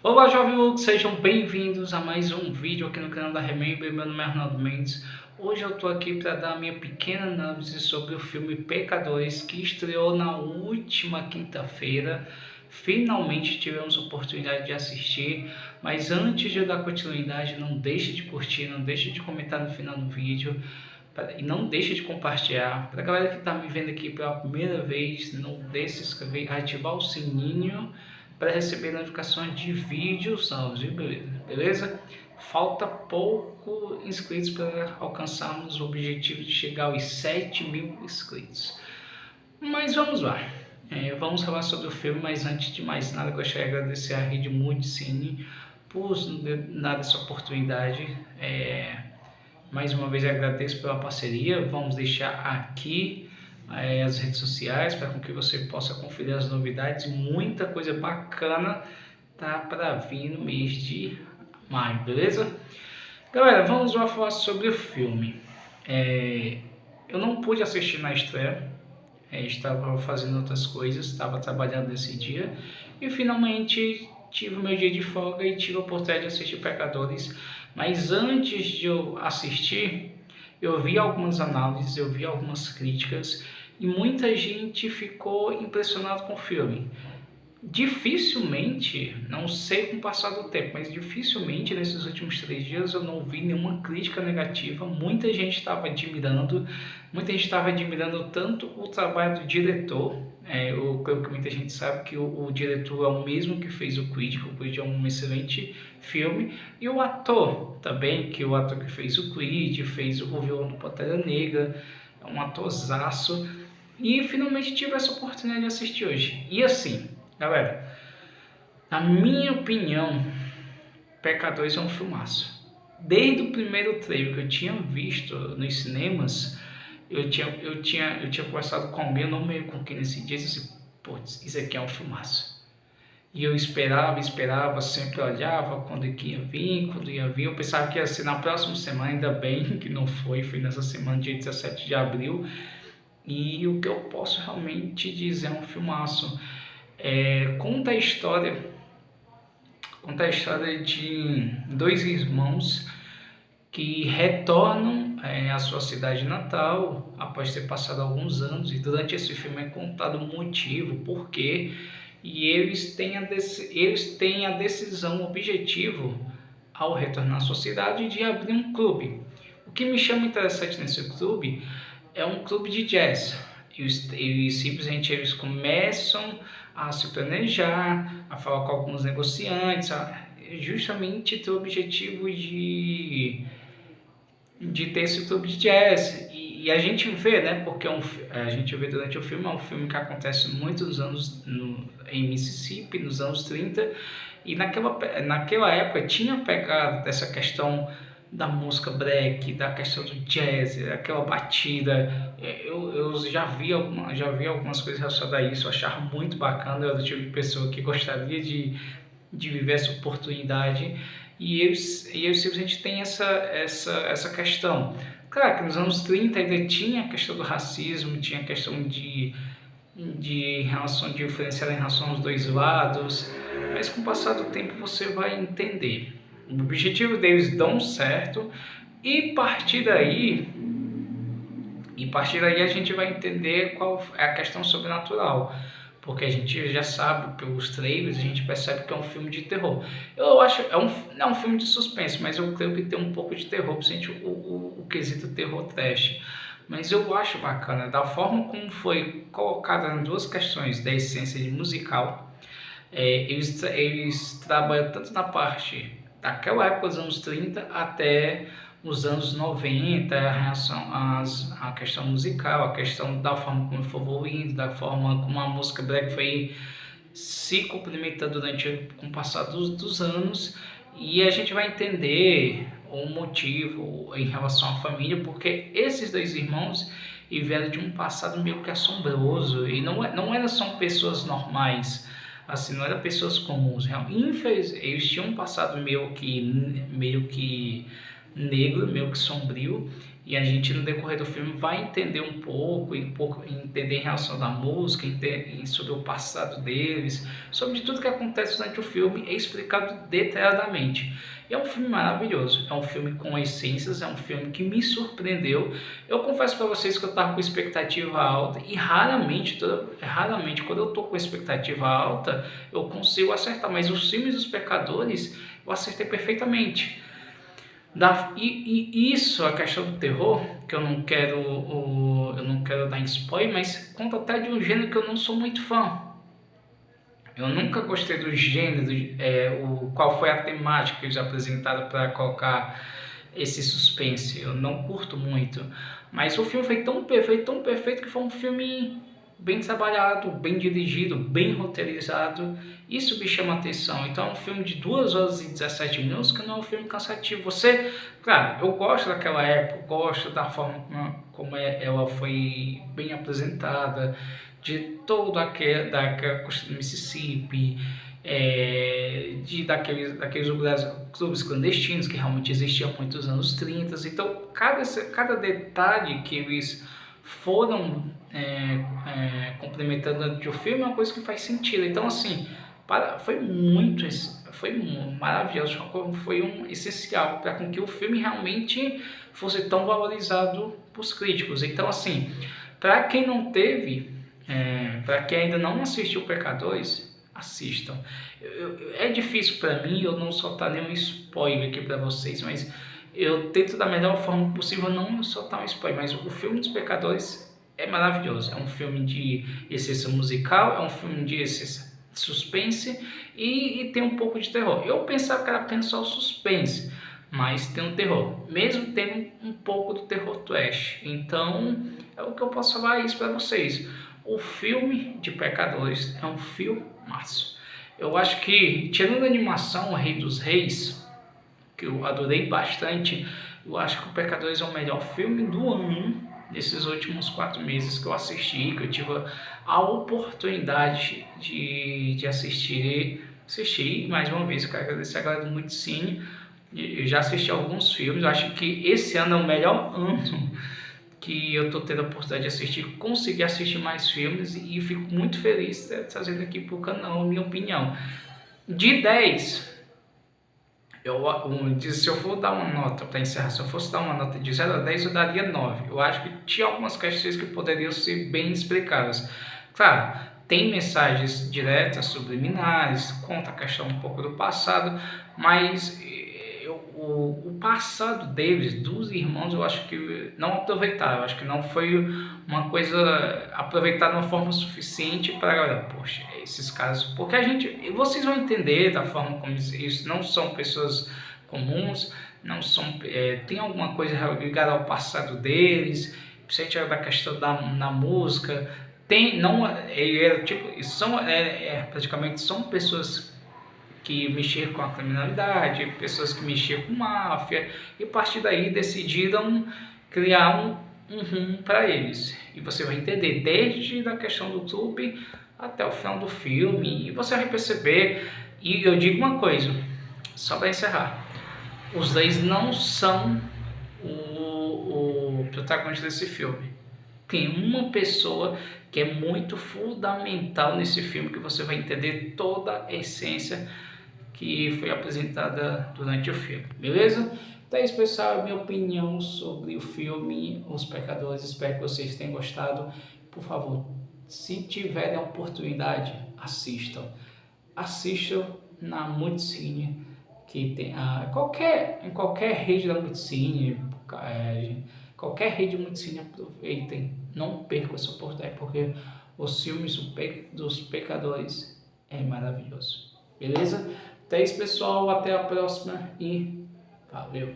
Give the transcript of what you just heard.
Olá, Jovem Lux, sejam bem-vindos a mais um vídeo aqui no canal da Remember. Meu nome é Arnaldo Mendes. Hoje eu tô aqui para dar a minha pequena análise sobre o filme Pecadores, que estreou na última quinta-feira. Finalmente tivemos a oportunidade de assistir, mas antes de eu dar continuidade, não deixe de curtir, não deixe de comentar no final do vídeo e não deixe de compartilhar. Para a galera que está me vendo aqui pela primeira vez, não deixe de se inscrever, ativar o sininho para receber notificações de vídeos novos, beleza? Falta pouco inscritos para alcançarmos o objetivo de chegar aos 7.000 inscritos. Mas vamos lá. Vamos falar sobre o filme, mas antes de mais nada, gostaria de agradecer a Rede Multicine por nos dar essa oportunidade. Mais uma vez agradeço pela parceria. Vamos deixar aqui as redes sociais para que você possa conferir as novidades. Muita coisa bacana tá para vir no mês de maio, beleza? Galera, vamos lá falar sobre o filme. Eu não pude assistir na estreia, estava fazendo outras coisas, estava trabalhando nesse dia e finalmente tive o meu dia de folga e tive a oportunidade de assistir Pecadores. Mas antes de eu assistir, eu vi algumas análises, eu vi algumas críticas e muita gente ficou impressionado com o filme. Dificilmente, não sei com o passar do tempo, mas dificilmente nesses últimos 3 dias eu não vi nenhuma crítica negativa. Muita gente estava admirando, tanto o trabalho do diretor. Eu creio que muita gente sabe que o diretor é o mesmo que fez o Creed é um excelente filme, e o ator também, que o ator que fez o Creed, fez o vilão do Pantera Negra, é um atorzaço, e finalmente tive essa oportunidade de assistir hoje. E assim, galera, na minha opinião, Pecadores é um filmaço. Desde o primeiro trailer que eu tinha visto nos cinemas, eu tinha conversado com alguém, eu não meio com quem nesse dia, e disse assim, putz, isso aqui é um filmaço. E eu esperava, sempre olhava quando ia vir, eu pensava que ia ser na próxima semana, ainda bem que não foi nessa semana, dia 17 de abril, e o que eu posso realmente dizer é um filmaço. Conta a história de 2 irmãos que retornam à sua cidade natal após ter passado alguns anos, e durante esse filme é contado o motivo, porquê, e eles têm a decisão, o objetivo ao retornar à sua cidade de abrir um clube. O que me chama interessante nesse clube é um clube de jazz. E simplesmente eles começam a se planejar, a falar com alguns negociantes, justamente ter o objetivo de ter esse clube de jazz. E a gente vê, né, porque a gente vê durante o filme, é um filme que acontece muitos anos em Mississippi, nos anos 30, e naquela época tinha pegado dessa questão da música black, da questão do jazz, aquela batida. Eu já vi algumas coisas relacionadas a isso, eu achava muito bacana, eu era o tipo de pessoa que gostaria de viver essa oportunidade, e eles simplesmente têm essa questão. Claro que nos anos 30 ainda tinha a questão do racismo, tinha a questão de relação de diferenciar em relação aos dois lados, mas com o passar do tempo você vai entender. O objetivo deles dão certo, e a partir daí a gente vai entender qual é a questão sobrenatural, porque a gente já sabe pelos trailers, a gente percebe que é um filme de terror. Eu acho não é um filme de suspense, mas eu creio que tem um pouco de terror, principalmente o quesito terror trash. Mas eu acho bacana da forma como foi colocada nas duas questões da essência de musical. Eles trabalham tanto na parte daquela época, dos anos 30 até os anos 90, a questão musical, a questão da forma como foi evoluindo, da forma como a música black foi se complementando com o passar dos anos, e a gente vai entender o motivo em relação à família, porque esses 2 irmãos vieram de um passado meio que assombroso, e não eram só pessoas normais, assim, não eram pessoas comuns. Eles tinham um passado meio que negro, meio que sombrio, e a gente no decorrer do filme vai entender um pouco entender em relação à música, sobre o passado deles, sobre tudo que acontece durante o filme, é explicado detalhadamente. E é um filme maravilhoso, é um filme com essências, é um filme que me surpreendeu. Eu confesso para vocês que eu estava com expectativa alta e raramente quando eu estou com expectativa alta eu consigo acertar, mas os filmes dos pecadores eu acertei perfeitamente. E isso, a questão do terror, que eu não quero dar spoiler, mas conta até de um gênero que eu não sou muito fã. Eu nunca gostei do gênero, qual foi a temática que eles apresentaram para colocar esse suspense. Eu não curto muito, mas o filme foi tão perfeito que foi um filme bem trabalhado, bem dirigido, bem roteirizado. Isso me chama a atenção. Então é um filme de 2 horas e 17 minutos que não é um filme cansativo. Claro, eu gosto daquela época, gosto da forma como ela foi bem apresentada, de todo daquela costa do Mississippi, daqueles clubes clandestinos que realmente existiam há muitos anos 30. Então, cada detalhe que eles foram complementando durante o filme é uma coisa que faz sentido. Então, assim, foi maravilhoso, foi essencial para que o filme realmente fosse tão valorizado pelos críticos. Então, assim, para quem não teve, para quem ainda não assistiu Pecadores, assistam. É difícil para mim eu não soltar nenhum spoiler aqui para vocês, mas eu tento da melhor forma possível não soltar um spoiler. Mas o filme dos Pecadores é maravilhoso. É um filme de essência musical, é um filme de essência de suspense e tem um pouco de terror. Eu pensava que era apenas só o suspense, mas tem um terror, mesmo tendo um pouco do terror trash. Então, é o que eu posso falar isso para vocês. O filme de Pecadores é um filmaço. Eu acho que, tirando a animação O Rei dos Reis, que eu adorei bastante, eu acho que o Pecadores é o melhor filme do ano desses últimos 4 meses que eu assisti, que eu tive a oportunidade de assistir mais uma vez. Quero agradecer a galera do Multicine. Eu já assisti alguns filmes, eu acho que esse ano é o melhor ano que eu estou tendo a oportunidade de assistir, consegui assistir mais filmes e fico muito feliz de trazendo aqui para o canal a minha opinião. De 10, se eu for dar uma nota para encerrar, se eu fosse dar uma nota de 0 a 10, eu daria 9. Eu acho que tinha algumas questões que poderiam ser bem explicadas. Claro, tem mensagens diretas, subliminares, conta a questão um pouco do passado, mas o passado deles, dos irmãos, eu acho que não aproveitaram. Eu acho que não foi uma coisa aproveitada de uma forma suficiente para, poxa, esses casos, porque vocês vão entender da forma como isso não são pessoas comuns, não são, tem alguma coisa ligada ao passado deles, principalmente da questão na música. Praticamente são pessoas que mexiam com a criminalidade, pessoas que mexiam com máfia, e a partir daí decidiram criar um rumo para eles. E você vai entender desde a questão do clube até o final do filme, e você vai perceber. E eu digo uma coisa, só para encerrar: os dois não são o protagonista desse filme. Tem uma pessoa que é muito fundamental nesse filme, que você vai entender toda a essência que foi apresentada durante o filme, beleza? Então é isso, pessoal, a minha opinião sobre o filme Os Pecadores. Espero que vocês tenham gostado. Por favor, se tiverem a oportunidade, assistam na Multicine, que tem em qualquer rede da Multicine, qualquer rede Multicine, aproveitem, não percam essa oportunidade, porque os filmes dos Pecadores é maravilhoso, beleza? Então é isso, pessoal, até a próxima e valeu!